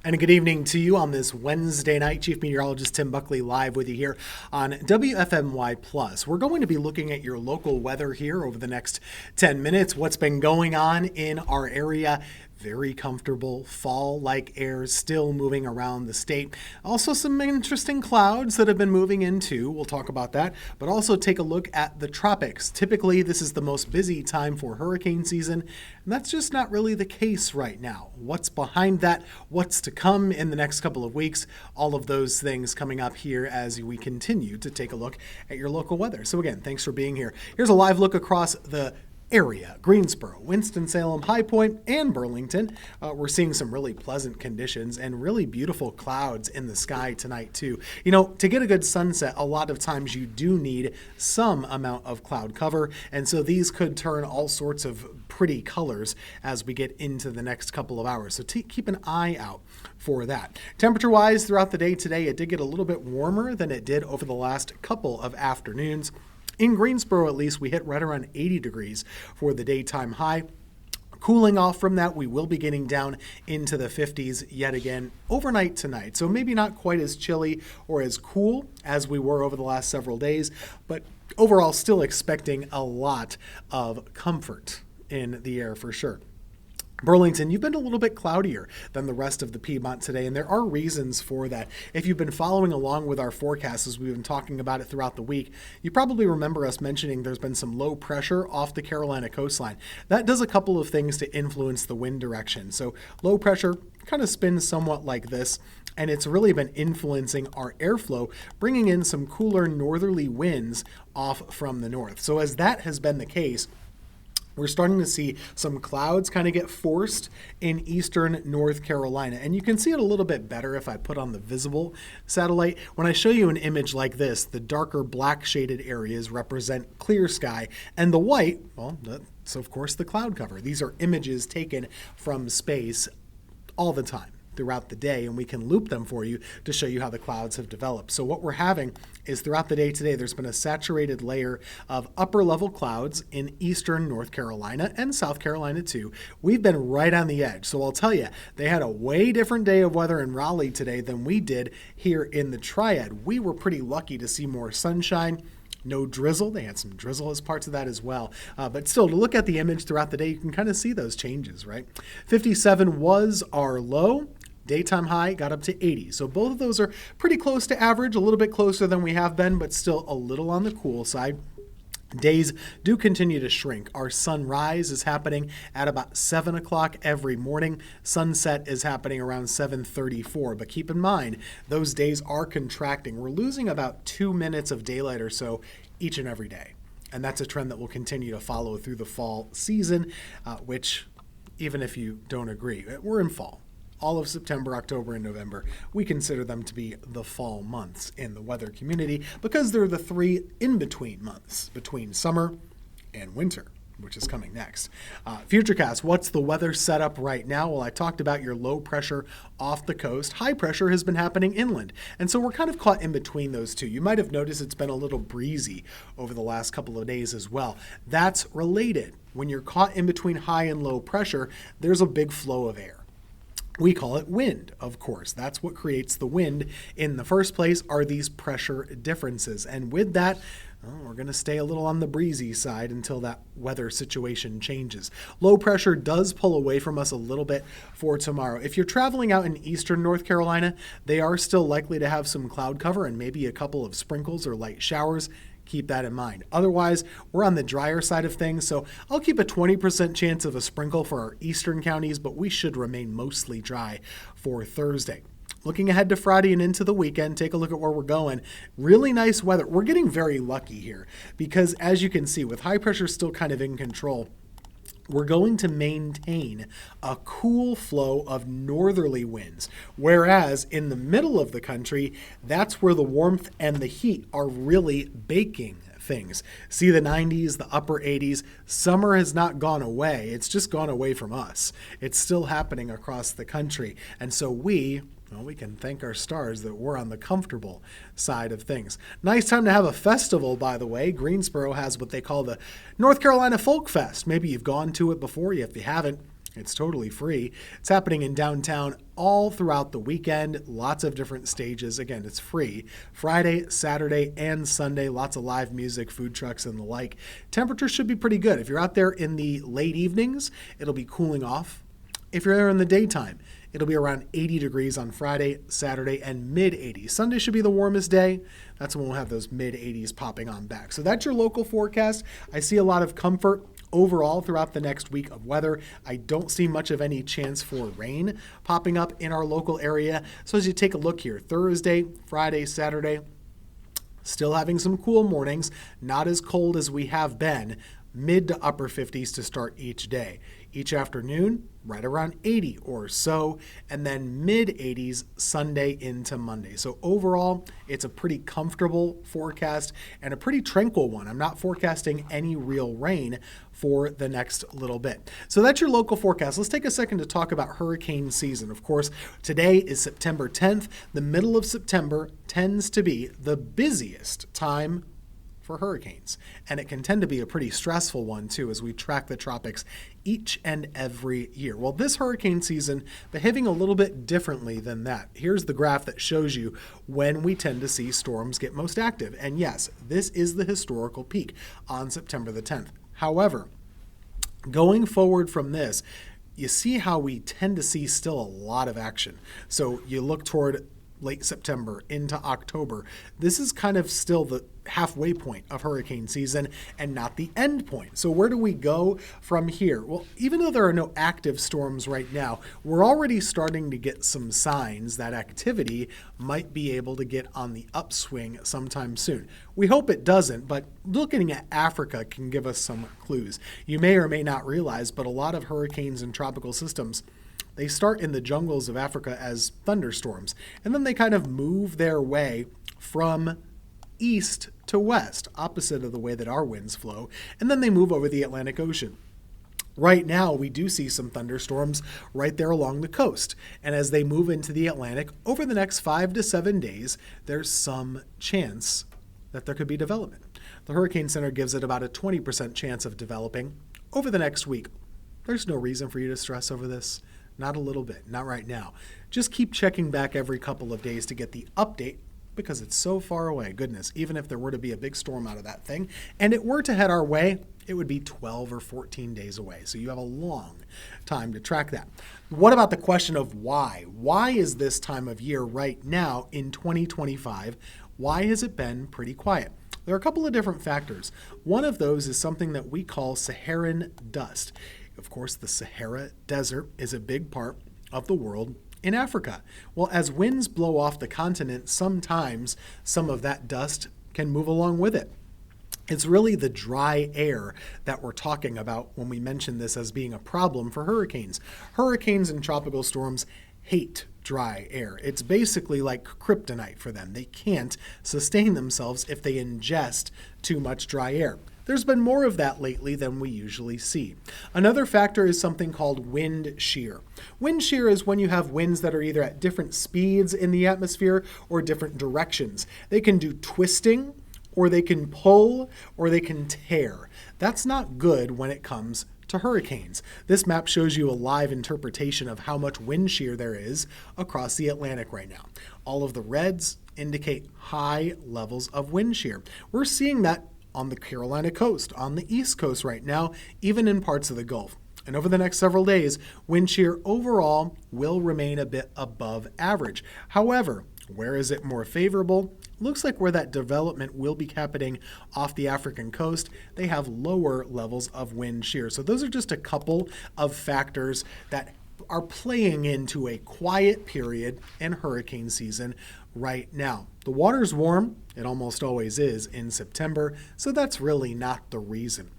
And a good evening to you on this Wednesday night. Chief Meteorologist Tim Buckley live with you here on WFMY Plus. We're going to be looking at your local weather here over the next 10 minutes. What's been going on in our area? Very comfortable fall-like air still moving around the state. Also some interesting clouds that have been moving in too. We'll talk about that, but also take a look at the tropics. Typically, this is the most busy time for hurricane season, and that's just not really the case right now. What's behind that? What's to come in the next couple of weeks? All of those things coming up here as we continue to take a look at your local weather. So again, thanks for being here. Here's a live look across the area: Greensboro, Winston-Salem, High Point, and Burlington. We're seeing some really pleasant conditions and really beautiful clouds in the sky tonight too. You know, to get a good sunset, a lot of times you do need some amount of cloud cover, and so these could turn all sorts of pretty colors as we get into the next couple of hours. So keep an eye out for that. Temperature-wise, throughout the day today, it did get a little bit warmer than it did over the last couple of afternoons. In Greensboro, at least, we hit right around 80 degrees for the daytime high. Cooling off from that, we will be getting down into the 50s yet again overnight tonight. So maybe not quite as chilly or as cool as we were over the last several days, but overall still expecting a lot of comfort in the air for sure. Burlington, you've been a little bit cloudier than the rest of the Piedmont today, and there are reasons for that. If you've been following along with our forecasts as we've been talking about it throughout the week, you probably remember us mentioning there's been some low pressure off the Carolina coastline. That does a couple of things to influence the wind direction. So low pressure kind of spins somewhat like this, and it's really been influencing our airflow, bringing in some cooler northerly winds off from the north. So as that has been the case, we're starting to see some clouds kind of get forced in eastern North Carolina. And you can see it a little bit better if I put on the visible satellite. When I show you an image like this, the darker black shaded areas represent clear sky, and the white, well, that's of course the cloud cover. These are images taken from space all the time throughout the day, and we can loop them for you to show you how the clouds have developed. So what we're having is throughout the day today, there's been a saturated layer of upper level clouds in eastern North Carolina and South Carolina too. We've been right on the edge. So I'll tell you, they had a way different day of weather in Raleigh today than we did here in the Triad. We were pretty lucky to see more sunshine. No drizzle. They had some drizzle as parts of that as well. But still, to look at the image throughout the day, you can kind of see those changes, right? 57 was our low. Daytime high got up to 80. So both of those are pretty close to average, a little bit closer than we have been, but still a little on the cool side. Days do continue to shrink. Our sunrise is happening at about 7 o'clock every morning. Sunset is happening around 7:34. But keep in mind, those days are contracting. We're losing about 2 minutes of daylight or so each and every day. And that's a trend that will continue to follow through the fall season, which, even if you don't agree, we're in fall. All of September, October, and November, we consider them to be the fall months in the weather community because they're the three in-between months between summer and winter, which is coming next. Futurecast, what's the weather setup right now? Well, I talked about your low pressure off the coast. High pressure has been happening inland, and so we're kind of caught in between those two. You might have noticed it's been a little breezy over the last couple of days as well. That's related. When you're caught in between high and low pressure, there's a big flow of air. We call it wind, of course. That's what creates the wind in the first place, are these pressure differences. And with that, we're going to stay a little on the breezy side until that weather situation changes. Low pressure does pull away from us a little bit for tomorrow. If you're traveling out in eastern North Carolina, they are still likely to have some cloud cover and maybe a couple of sprinkles or light showers. Keep that in mind. Otherwise, we're on the drier side of things, so I'll keep a 20% chance of a sprinkle for our eastern counties, but we should remain mostly dry for Thursday. Looking ahead to Friday and into the weekend, take a look at where we're going. Really nice weather. We're getting very lucky here because, as you can see, with high pressure still kind of in control, we're going to maintain a cool flow of northerly winds, whereas in the middle of the country, that's where the warmth and the heat are really baking things. See the 90s, the upper 80s. Summer has not gone away. It's just gone away from us. It's still happening across the country. And so we can thank our stars that we're on the comfortable side of things. Nice time to have a festival, by the way. Greensboro has what they call the North Carolina Folk Fest. Maybe you've gone to it before. If you haven't, It's totally free. It's happening in downtown all throughout the weekend. Lots of different stages. Again, it's free. Friday, Saturday, and Sunday. Lots of live music, food trucks, and the like. Temperatures should be pretty good. If you're out there in the late evenings, it'll be cooling off. If you're there in the daytime, it'll be around 80 degrees on Friday, Saturday, and mid-80s. Sunday should be the warmest day. That's when we'll have those mid-80s popping on back. So that's your local forecast. I see a lot of comfort overall throughout the next week of weather. I don't see much of any chance for rain popping up in our local area. So as you take a look here, Thursday, Friday, Saturday, still having some cool mornings, not as cold as we have been, mid to upper 50s to start each day. Each afternoon, right around 80 or so, and then mid-80s Sunday into Monday. So overall, it's a pretty comfortable forecast and a pretty tranquil one. I'm not forecasting any real rain for the next little bit. So that's your local forecast. Let's take a second to talk about hurricane season. Of course, today is September 10th. The middle of September tends to be the busiest time for hurricanes. And it can tend to be a pretty stressful one too as we track the tropics each and every year. Well, this hurricane season behaving a little bit differently than that. Here's the graph that shows you when we tend to see storms get most active. And yes, this is the historical peak on September the 10th. However, going forward from this, you see how we tend to see still a lot of action. So you look toward late September into October. This is kind of still the halfway point of hurricane season and not the end point. So where do we go from here? Well, even though there are no active storms right now, we're already starting to get some signs that activity might be able to get on the upswing sometime soon. We hope it doesn't, but looking at Africa can give us some clues. You may or may not realize, but a lot of hurricanes and tropical systems, they start in the jungles of Africa as thunderstorms, and then they kind of move their way from east to west, opposite of the way that our winds flow, and then they move over the Atlantic Ocean. Right now, we do see some thunderstorms right there along the coast, and as they move into the Atlantic, over the next 5 to 7 days, there's some chance that there could be development. The Hurricane Center gives it about a 20% chance of developing over the next week. There's no reason for you to stress over this. Not a little bit, not right now. Just keep checking back every couple of days to get the update because it's so far away. Goodness, even if there were to be a big storm out of that thing and it were to head our way, it would be 12 or 14 days away. So you have a long time to track that. What about the question of why? Why is this time of year right now in 2025? Why has it been pretty quiet? There are a couple of different factors. One of those is something that we call Saharan dust. Of course, the Sahara Desert is a big part of the world in Africa. Well, as winds blow off the continent, sometimes some of that dust can move along with it. It's really the dry air that we're talking about when we mention this as being a problem for hurricanes. Hurricanes and tropical storms hate dry air. It's basically like kryptonite for them. They can't sustain themselves if they ingest too much dry air. There's been more of that lately than we usually see. Another factor is something called wind shear. Wind shear is when you have winds that are either at different speeds in the atmosphere or different directions. They can do twisting, or they can pull, or they can tear. That's not good when it comes to hurricanes. This map shows you a live interpretation of how much wind shear there is across the Atlantic right now. All of the reds indicate high levels of wind shear. We're seeing that on the Carolina coast, on the East Coast right now, even in parts of the Gulf. And over the next several days, wind shear overall will remain a bit above average. However, where is it more favorable? Looks like where that development will be happening off the African coast, they have lower levels of wind shear. So those are just a couple of factors that are playing into a quiet period in hurricane season right now. The water's warm, it almost always is in September, so that's really not the reason.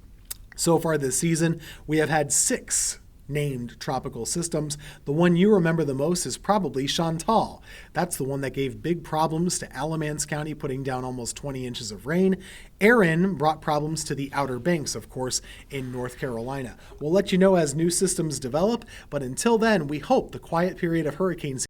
So far this season, we have had 6 named tropical systems. The one you remember the most is probably Chantal. That's the one that gave big problems to Alamance County, putting down almost 20 inches of rain. Erin brought problems to the Outer Banks, of course, in North Carolina. We'll let you know as new systems develop, but until then, we hope the quiet period of hurricanes